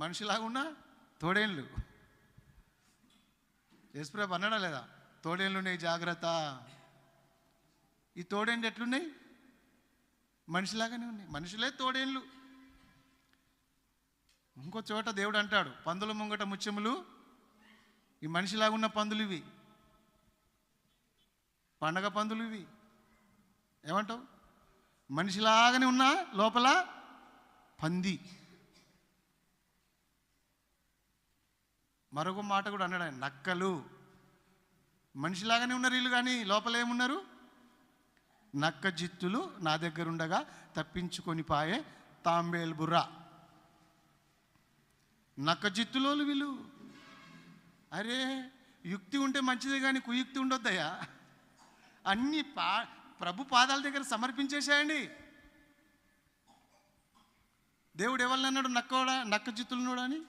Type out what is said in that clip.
మనిషిలాగా ఉన్నా తోడేళ్ళు. యేసుప్రభు అన్నాడా లేదా? తోడేళ్ళు ఉన్నాయి జాగ్రత్త. ఈ తోడేళ్ళు ఎట్లున్నాయి? మనిషిలాగానే ఉన్నాయి. మనుషులే తోడేళ్ళు. ఇంకో చోట దేవుడు అంటాడు, పందుల ముంగట ముత్యములు. ఈ మనిషిలాగా ఉన్న పందులు ఇవి, పండగ పందులు ఇవి. ఏమంటావు? మనిషిలాగానే ఉన్నా లోపల పంది. మరొక మాట కూడా అన్నాడు ఆయన, నక్కలు. మనిషిలాగానే ఉన్నారు వీళ్ళు, కానీ లోపల ఏమున్నారు? నక్క జిత్తులు నా దగ్గర ఉండగా తప్పించుకొని పాయే తాంబేల్ బుర్రా. నక్క జిత్తులోలు వీళ్ళు. అరే, యుక్తి ఉంటే మంచిదే కానీ కుయుక్తి ఉండొద్దయ్యా. అన్నీ ప్రభు పాదాల దగ్గర సమర్పించేసేయండి. దేవుడు ఎవరిని అన్నాడు నక్క జిత్తులున్నాడు అని?